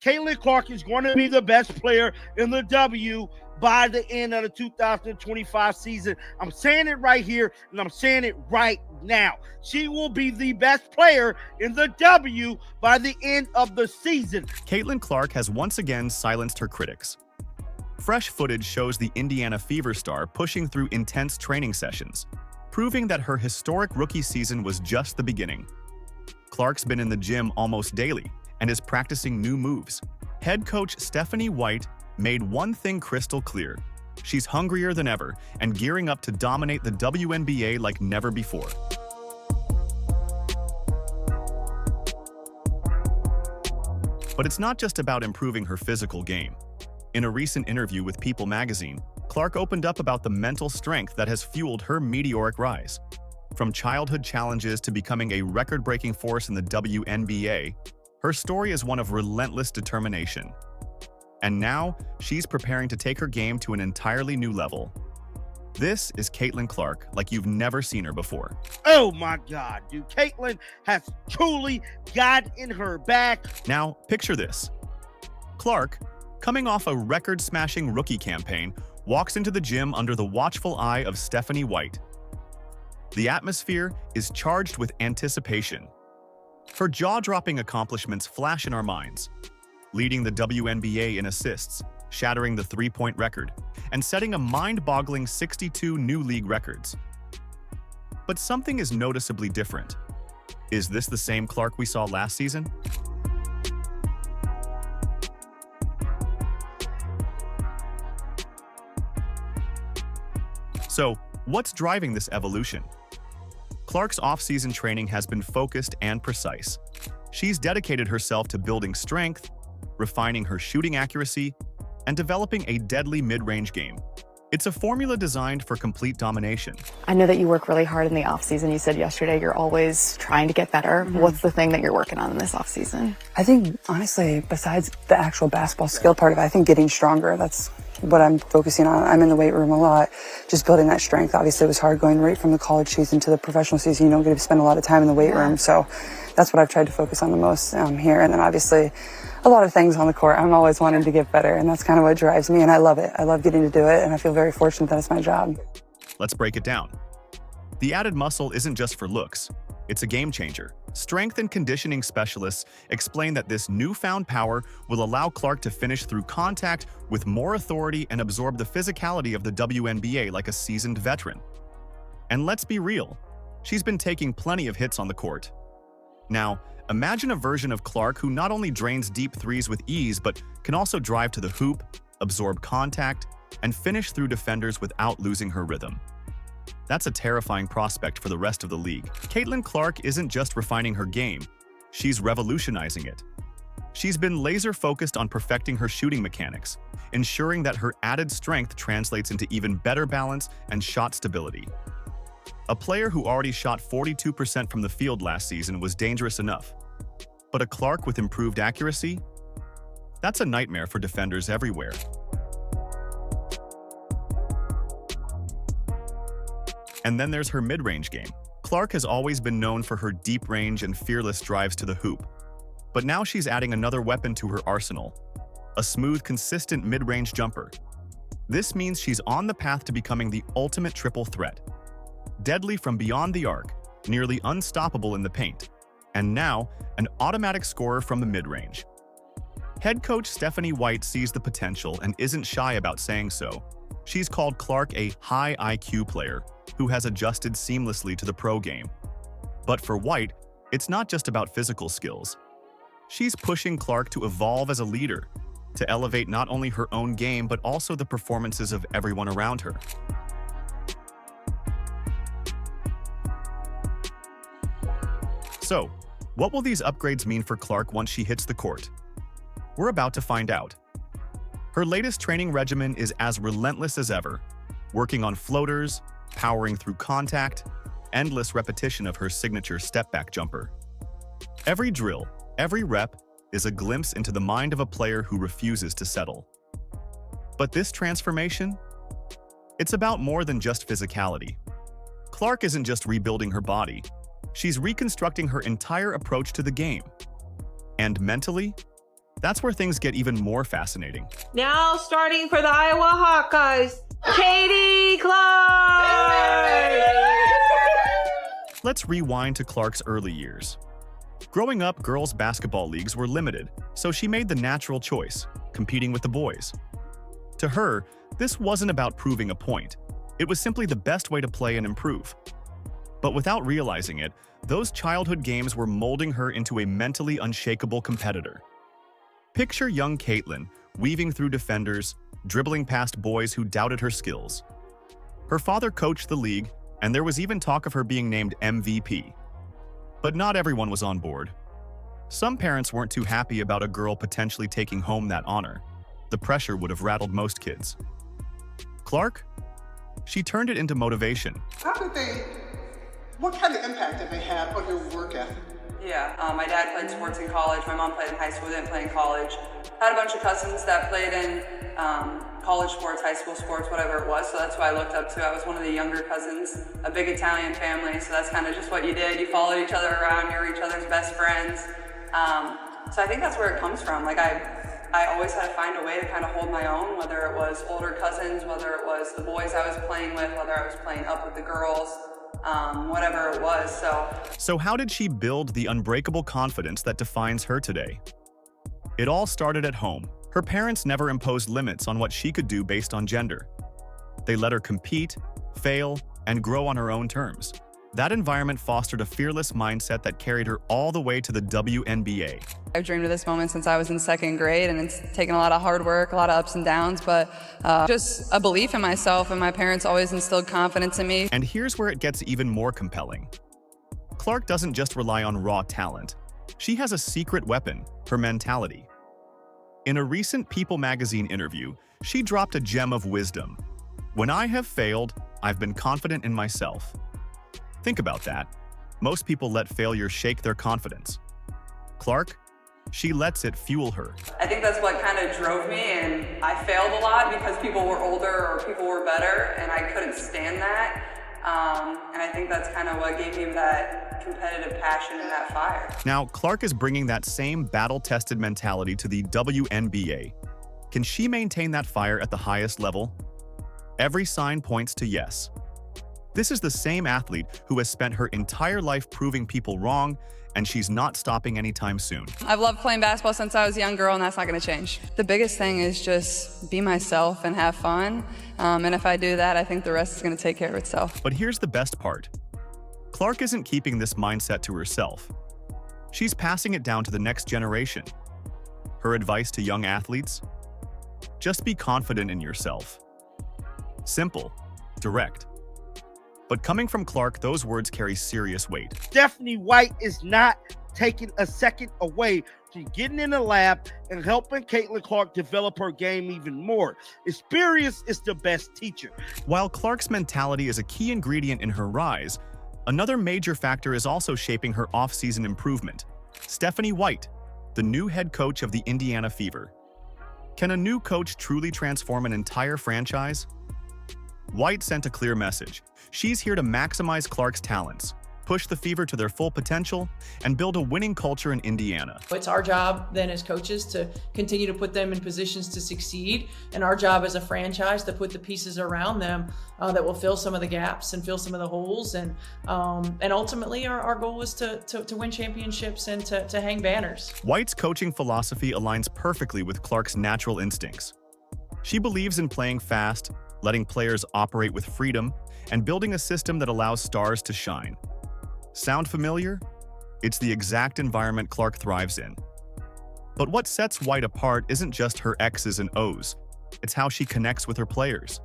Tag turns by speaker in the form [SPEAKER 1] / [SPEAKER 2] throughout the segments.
[SPEAKER 1] Caitlin Clark is going to be the best player in the W by the end of the 2025 season. I'm saying it right here, and I'm saying it right now. She will be the best player in the W by the end of the season.
[SPEAKER 2] Caitlin Clark has once again silenced her critics. Fresh footage shows the Indiana Fever star pushing through intense training sessions, proving that her historic rookie season was just the beginning. Clark's been in the gym almost daily and is practicing new moves. Head coach Stephanie White made one thing crystal clear. She's hungrier than ever and gearing up to dominate the WNBA like never before. But it's not just about improving her physical game. In a recent interview with People magazine, Clark opened up about the mental strength that has fueled her meteoric rise. From childhood challenges to becoming a record-breaking force in the WNBA, her story is one of relentless determination. And now, she's preparing to take her game to an entirely new level. This is Caitlin Clark like you've never seen her before.
[SPEAKER 1] Oh my God, dude. Caitlin has truly got in her back.
[SPEAKER 2] Now, picture this. Clark, coming off a record-smashing rookie campaign, walks into the gym under the watchful eye of Stephanie White. The atmosphere is charged with anticipation. Her jaw-dropping accomplishments flash in our minds, leading the WNBA in assists, shattering the three-point record, and setting a mind-boggling 62 new league records. But something is noticeably different. Is this the same Clark we saw last season? So, what's driving this evolution? Clark's off-season training has been focused and precise. She's dedicated herself to building strength, refining her shooting accuracy, and developing a deadly mid-range game. It's a formula designed for complete domination.
[SPEAKER 3] I know that you work really hard in the off-season. You said yesterday you're always trying to get better. What's the thing that you're working on in this off-season?
[SPEAKER 4] I think, honestly, besides the actual basketball skill part of it, I think getting stronger, that's what I'm focusing on. I'm in the weight room a lot, just building that strength. Obviously, it was hard going right from the college season to the professional season. You don't get to spend a lot of time in the weight room, so that's what I've tried to focus on the most here. And then obviously, a lot of things on the court. I'm always wanting to get better, and that's kind of what drives me, and I love it. I love getting to do it, and I feel very fortunate that it's my job.
[SPEAKER 2] Let's break it down. The added muscle isn't just for looks. It's a game changer. Strength and conditioning specialists explain that this newfound power will allow Clark to finish through contact with more authority and absorb the physicality of the WNBA like a seasoned veteran. And let's be real, she's been taking plenty of hits on the court. Now, imagine a version of Clark who not only drains deep threes with ease, but can also drive to the hoop, absorb contact, and finish through defenders without losing her rhythm. That's a terrifying prospect for the rest of the league. Caitlin Clark isn't just refining her game, she's revolutionizing it. She's been laser-focused on perfecting her shooting mechanics, ensuring that her added strength translates into even better balance and shot stability. A player who already shot 42% from the field last season was dangerous enough. But a Clark with improved accuracy? That's a nightmare for defenders everywhere. And then there's her mid-range game. Clark has always been known for her deep range and fearless drives to the hoop. But now she's adding another weapon to her arsenal, a smooth, consistent mid-range jumper. This means she's on the path to becoming the ultimate triple threat. Deadly from beyond the arc, nearly unstoppable in the paint, and now an automatic scorer from the mid-range. Head coach Stephanie White sees the potential and isn't shy about saying so. She's called Clark a high IQ player who has adjusted seamlessly to the pro game. But for White, it's not just about physical skills. She's pushing Clark to evolve as a leader, to elevate not only her own game but also the performances of everyone around her. So, what will these upgrades mean for Clark once she hits the court? We're about to find out. Her latest training regimen is as relentless as ever, working on floaters, powering through contact, endless repetition of her signature step-back jumper. Every drill, every rep, is a glimpse into the mind of a player who refuses to settle. But this transformation? It's about more than just physicality. Clark isn't just rebuilding her body, she's reconstructing her entire approach to the game. And mentally, That's where things get even more fascinating.
[SPEAKER 5] Now starting for the Iowa Hawkeyes, Katie Clark!
[SPEAKER 2] Let's rewind to Clark's early years. Growing up, girls' basketball leagues were limited, so she made the natural choice, competing with the boys. To her, this wasn't about proving a point. It was simply the best way to play and improve. But without realizing it, those childhood games were molding her into a mentally unshakable competitor. Picture young Caitlin, weaving through defenders, dribbling past boys who doubted her skills. Her father coached the league, and there was even talk of her being named MVP. But not everyone was on board. Some parents weren't too happy about a girl potentially taking home that honor. The pressure would have rattled most kids. Clark? She turned it into motivation.
[SPEAKER 6] What kind of impact did they have on your work ethic?
[SPEAKER 4] Yeah, my dad played sports in college. My mom played in high school, didn't play in college. I had a bunch of cousins that played in college sports, high school sports, whatever it was, so that's who I looked up to. I was one of the younger cousins, a big Italian family, so that's kind of just what you did. You followed each other around, you were each other's best friends. So I think that's where it comes from. Like I always had to find a way to kind of hold my own, whether it was older cousins, whether it was the boys I was playing with, whether I was playing up with the girls. Whatever it was,
[SPEAKER 2] So how did she build the unbreakable confidence that defines her today? It all started at home. Her parents never imposed limits on what she could do based on gender. They let her compete, fail, and grow on her own terms. That environment fostered a fearless mindset that carried her all the way to the WNBA.
[SPEAKER 4] I've dreamed of this moment since I was in second grade, and it's taken a lot of hard work, a lot of ups and downs, but just a belief in myself, and my parents always instilled confidence in me.
[SPEAKER 2] And here's where it gets even more compelling. Clark doesn't just rely on raw talent. She has a secret weapon, her mentality. In a recent People magazine interview, she dropped a gem of wisdom. When I have failed, I've been confident in myself. Think about that. Most people let failure shake their confidence. Clark? She lets it fuel her.
[SPEAKER 4] I think that's what kind of drove me, and I failed a lot because people were older or people were better, and I couldn't stand that. And I think that's kind of what gave me that competitive passion and that fire.
[SPEAKER 2] Now, Clark is bringing that same battle-tested mentality to the WNBA. Can she maintain that fire at the highest level? Every sign points to yes. This is the same athlete who has spent her entire life proving people wrong, and she's not stopping anytime soon.
[SPEAKER 4] I've loved playing basketball since I was a young girl, and that's not going to change. The biggest thing is just be myself and have fun, and if I do that, I think the rest is going to take care of itself.
[SPEAKER 2] But here's the best part. Clark isn't keeping this mindset to herself. She's passing it down to the next generation. Her advice to young athletes? Just be confident in yourself. Simple, direct. But coming from Clark, those words carry serious weight.
[SPEAKER 1] Stephanie White is not taking a second away from getting in the lab and helping Caitlin Clark develop her game even more. Experience is the best teacher.
[SPEAKER 2] While Clark's mentality is a key ingredient in her rise, another major factor is also shaping her off-season improvement. Stephanie White, the new head coach of the Indiana Fever. Can a new coach truly transform an entire franchise? White sent a clear message. She's here to maximize Clark's talents, push the Fever to their full potential, and build a winning culture in Indiana.
[SPEAKER 7] It's our job then as coaches to continue to put them in positions to succeed, and our job as a franchise to put the pieces around them that will fill some of the gaps and fill some of the holes. And ultimately our goal is to win championships and to hang banners.
[SPEAKER 2] White's coaching philosophy aligns perfectly with Clark's natural instincts. She believes in playing fast, letting players operate with freedom, and building a system that allows stars to shine. Sound familiar? It's the exact environment Clark thrives in. But what sets White apart isn't just her X's and O's, it's how she connects with her players.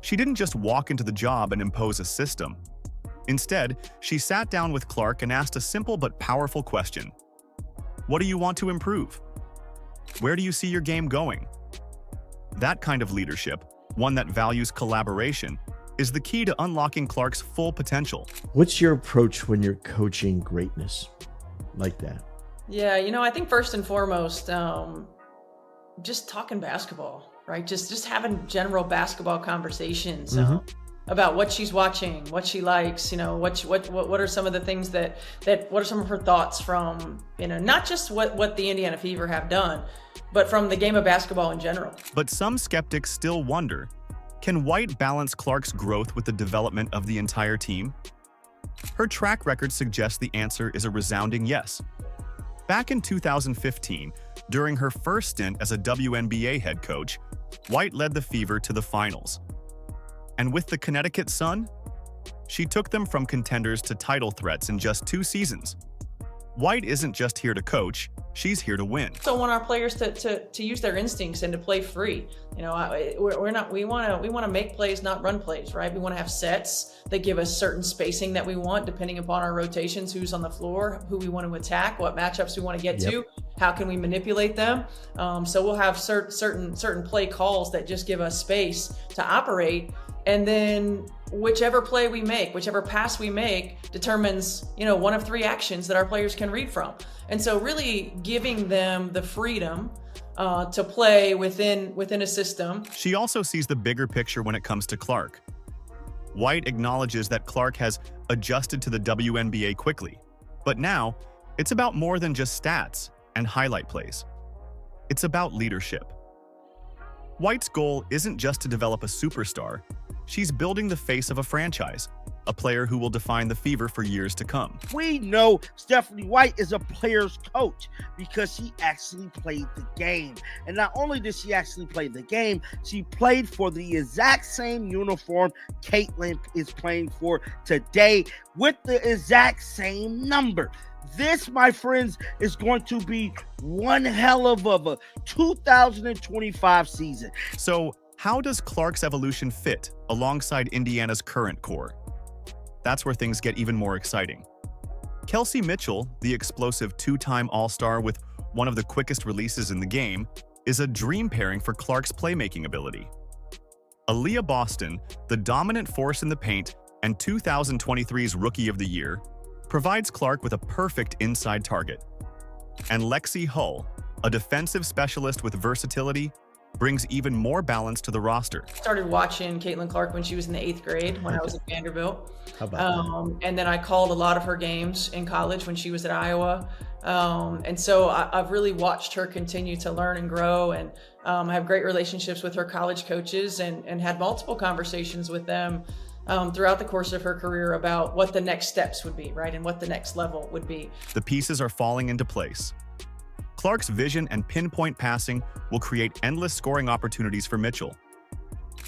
[SPEAKER 2] She didn't just walk into the job and impose a system. Instead, she sat down with Clark and asked a simple but powerful question. What do you want to improve? Where do you see your game going? That kind of leadership, one that values collaboration, is the key to unlocking Clark's full potential.
[SPEAKER 8] What's your approach when you're coaching greatness like that?
[SPEAKER 7] Yeah, I think first and foremost, just talking basketball, right? Just having general basketball conversations. about what she's watching, what she likes, what are some of the things that what are some of her thoughts from, not just what the Indiana Fever have done, but from the game of basketball in general.
[SPEAKER 2] But some skeptics still wonder, can White balance Clark's growth with the development of the entire team? Her track record suggests the answer is a resounding yes. Back in 2015, during her first stint as a WNBA head coach, White led the Fever to the finals. And with the Connecticut Sun, she took them from contenders to title threats in just 2 seasons. White isn't just here to coach, she's here to win.
[SPEAKER 7] So I want our players to use their instincts and to play free. We want to make plays, not run plays, right? We want to have sets that give us certain spacing that we want, depending upon our rotations, who's on the floor, who we want to attack, what matchups we want to get to, how can we manipulate them. So we'll have certain play calls that just give us space to operate. And then whichever play we make, whichever pass we make determines, one of 3 actions that our players can read from. And so really giving them the freedom to play within a system.
[SPEAKER 2] She also sees the bigger picture when it comes to Clark. White acknowledges that Clark has adjusted to the WNBA quickly, but now it's about more than just stats and highlight plays. It's about leadership. White's goal isn't just to develop a superstar, she's building the face of a franchise, a player who will define the Fever for years to come.
[SPEAKER 1] We know Stephanie White is a player's coach because she actually played the game. And not only did she actually play the game, she played for the exact same uniform Caitlin is playing for today with the exact same number. This, my friends, is going to be one hell of a 2025 season.
[SPEAKER 2] So, how does Clark's evolution fit alongside Indiana's current core? That's where things get even more exciting. Kelsey Mitchell, the explosive 2-time All-Star with one of the quickest releases in the game, is a dream pairing for Clark's playmaking ability. Aaliyah Boston, the dominant force in the paint and 2023's Rookie of the Year, provides Clark with a perfect inside target. And Lexi Hull, a defensive specialist with versatility, brings even more balance to the roster.
[SPEAKER 7] I started watching Caitlin Clark when she was in the 8th grade when I was at Vanderbilt.
[SPEAKER 8] How about that?
[SPEAKER 7] And then I called a lot of her games in college when she was at Iowa. And so I've really watched her continue to learn and grow, and I have great relationships with her college coaches and had multiple conversations with them throughout the course of her career about what the next steps would be, right? And what the next level would be.
[SPEAKER 2] The pieces are falling into place. Clark's vision and pinpoint passing will create endless scoring opportunities for Mitchell.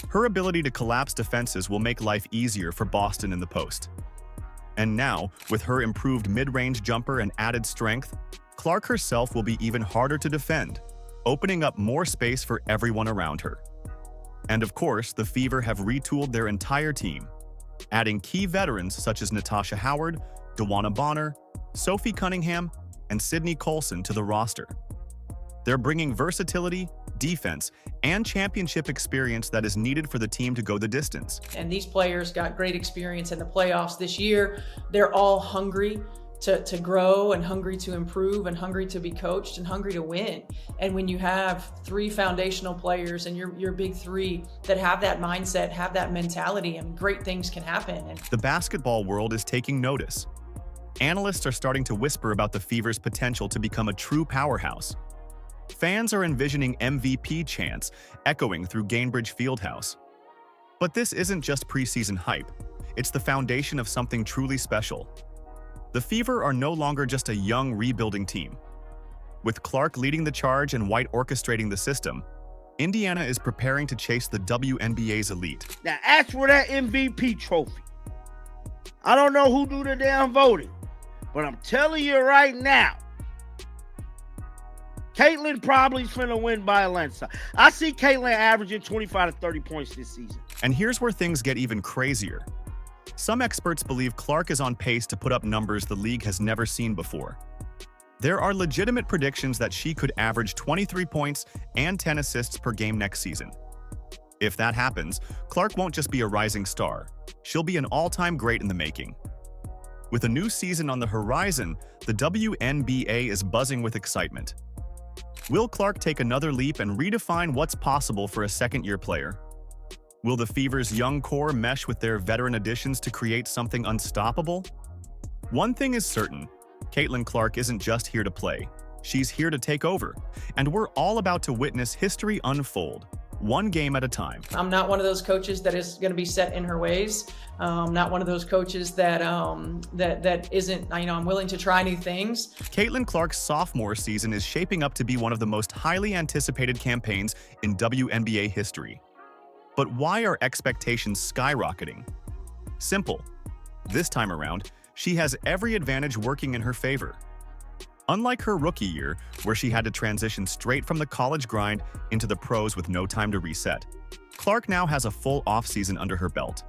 [SPEAKER 2] Her ability to collapse defenses will make life easier for Boston in the post. And now, with her improved mid-range jumper and added strength, Clark herself will be even harder to defend, opening up more space for everyone around her. And of course, the Fever have retooled their entire team, adding key veterans such as Natasha Howard, DeWanna Bonner, Sophie Cunningham, and Sydney Colson to the roster. They're bringing versatility, defense, and championship experience that is needed for the team to go the distance.
[SPEAKER 7] And these players got great experience in the playoffs this year. They're all hungry to grow and hungry to improve and hungry to be coached and hungry to win. And when you have 3 foundational players and your big 3 that have that mindset, have that mentality, and great things can happen. And
[SPEAKER 2] the basketball world is taking notice. Analysts are starting to whisper about the Fever's potential to become a true powerhouse. Fans are envisioning MVP chants echoing through Gainbridge Fieldhouse. But this isn't just preseason hype. It's the foundation of something truly special. The Fever are no longer just a young, rebuilding team. With Clark leading the charge and White orchestrating the system, Indiana is preparing to chase the WNBA's elite.
[SPEAKER 1] Now, as for that MVP trophy, I don't know who do the damn voting, but I'm telling you right now, Caitlin probably finna win by a landslide. I see Caitlin averaging 25 to 30 points this season.
[SPEAKER 2] And here's where things get even crazier. Some experts believe Clark is on pace to put up numbers the league has never seen before. There are legitimate predictions that she could average 23 points and 10 assists per game next season. If that happens, Clark won't just be a rising star. She'll be an all-time great in the making. With a new season on the horizon, the WNBA is buzzing with excitement. Will Clark take another leap and redefine what's possible for a second-year player? Will the Fever's young core mesh with their veteran additions to create something unstoppable? One thing is certain, Caitlin Clark isn't just here to play. She's here to take over, and we're all about to witness history unfold, one game at a time.
[SPEAKER 7] I'm not one of those coaches that is going to be set in her ways. Not one of those coaches that that isn't, I'm willing to try new things.
[SPEAKER 2] Caitlin Clark's sophomore season is shaping up to be one of the most highly anticipated campaigns in WNBA history. But why are expectations skyrocketing? Simple. This time around, she has every advantage working in her favor. Unlike her rookie year, where she had to transition straight from the college grind into the pros with no time to reset, Clark now has a full offseason under her belt.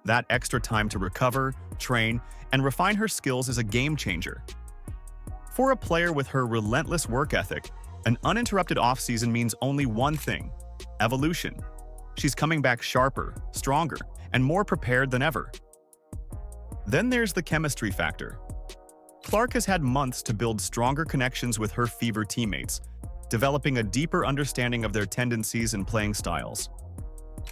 [SPEAKER 2] That extra time to recover, train, and refine her skills is a game changer. For a player with her relentless work ethic, an uninterrupted offseason means only one thing: evolution. She's coming back sharper, stronger, and more prepared than ever. Then there's the chemistry factor. Clark has had months to build stronger connections with her Fever teammates, developing a deeper understanding of their tendencies and playing styles.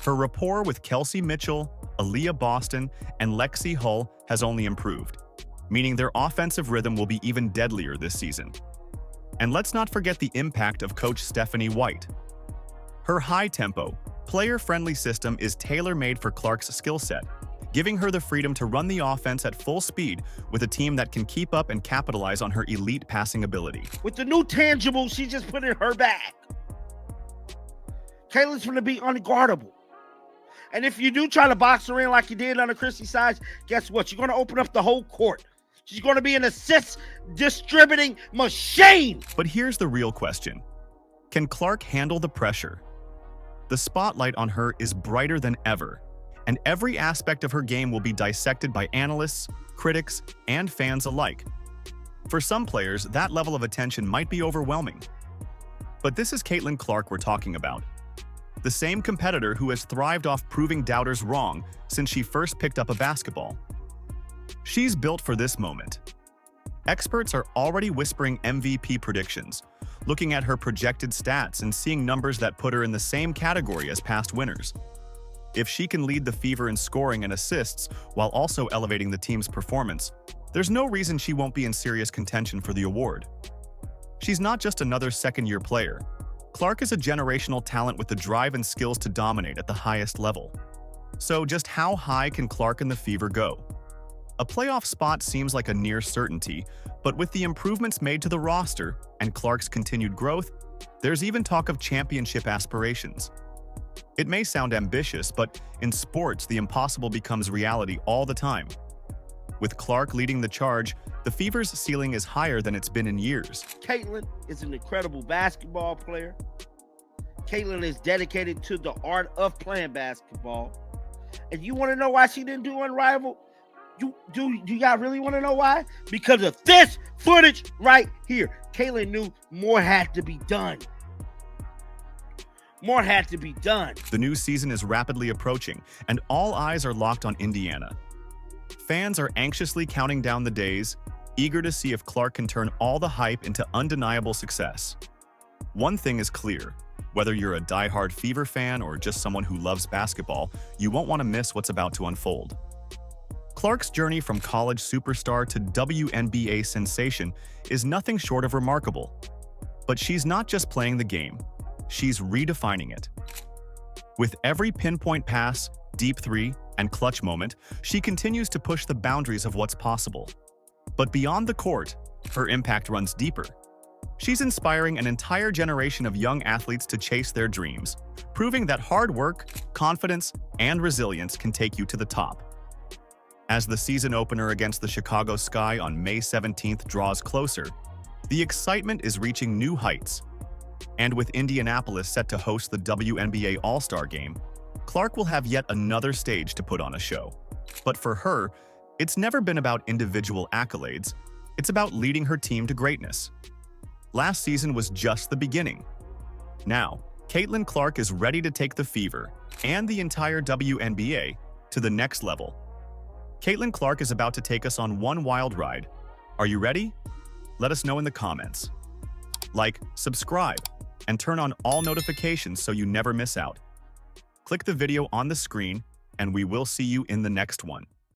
[SPEAKER 2] Her rapport with Kelsey Mitchell, Aaliyah Boston, and Lexi Hull has only improved, meaning their offensive rhythm will be even deadlier this season. And let's not forget the impact of Coach Stephanie White. Her high-tempo, player-friendly system is tailor-made for Clark's skill set, giving her the freedom to run the offense at full speed with a team that can keep up and capitalize on her elite passing ability.
[SPEAKER 1] With the new tangible she just put in her bag, Caitlin's going to be unguardable. And if you do try to box her in like you did under Chrissy Sides, guess what? You're going to open up the whole court. She's going to be an assist distributing machine.
[SPEAKER 2] But here's the real question. Can Clark handle the pressure? The spotlight on her is brighter than ever, and every aspect of her game will be dissected by analysts, critics, and fans alike. For some players, that level of attention might be overwhelming. But this is Caitlin Clark we're talking about. The same competitor who has thrived off proving doubters wrong since she first picked up a basketball. She's built for this moment. Experts are already whispering MVP predictions, looking at her projected stats and seeing numbers that put her in the same category as past winners. If she can lead the Fever in scoring and assists while also elevating the team's performance, there's no reason she won't be in serious contention for the award. She's not just another second-year player. Clark is a generational talent with the drive and skills to dominate at the highest level. So just how high can Clark and the Fever go? A playoff spot seems like a near certainty, but with the improvements made to the roster and Clark's continued growth, there's even talk of championship aspirations. It may sound ambitious, but in sports, the impossible becomes reality all the time. With Clark leading the charge, the Fever's ceiling is higher than it's been in years.
[SPEAKER 1] Caitlin is an incredible basketball player. Caitlin is dedicated to the art of playing basketball. And you want to know why she didn't do Unrivaled? Do y'all really want to know why? Because of this footage right here. Caitlin knew more had to be done. More had to be done.
[SPEAKER 2] The new season is rapidly approaching, and all eyes are locked on Indiana. Fans are anxiously counting down the days, eager to see if Clark can turn all the hype into undeniable success. One thing is clear. Whether you're a diehard Fever fan or just someone who loves basketball, you won't want to miss what's about to unfold. Clark's journey from college superstar to WNBA sensation is nothing short of remarkable. But she's not just playing the game, she's redefining it. With every pinpoint pass, deep three, and clutch moment, she continues to push the boundaries of what's possible. But beyond the court, her impact runs deeper. She's inspiring an entire generation of young athletes to chase their dreams, proving that hard work, confidence, and resilience can take you to the top. As the season opener against the Chicago Sky on May 17th draws closer, the excitement is reaching new heights. And with Indianapolis set to host the WNBA All-Star Game, Clark will have yet another stage to put on a show. But for her, it's never been about individual accolades, it's about leading her team to greatness. Last season was just the beginning. Now, Caitlin Clark is ready to take the Fever and the entire WNBA to the next level. Caitlin Clark is about to take us on one wild ride. Are you ready? Let us know in the comments. Like, subscribe, and turn on all notifications so you never miss out. Click the video on the screen, and we will see you in the next one.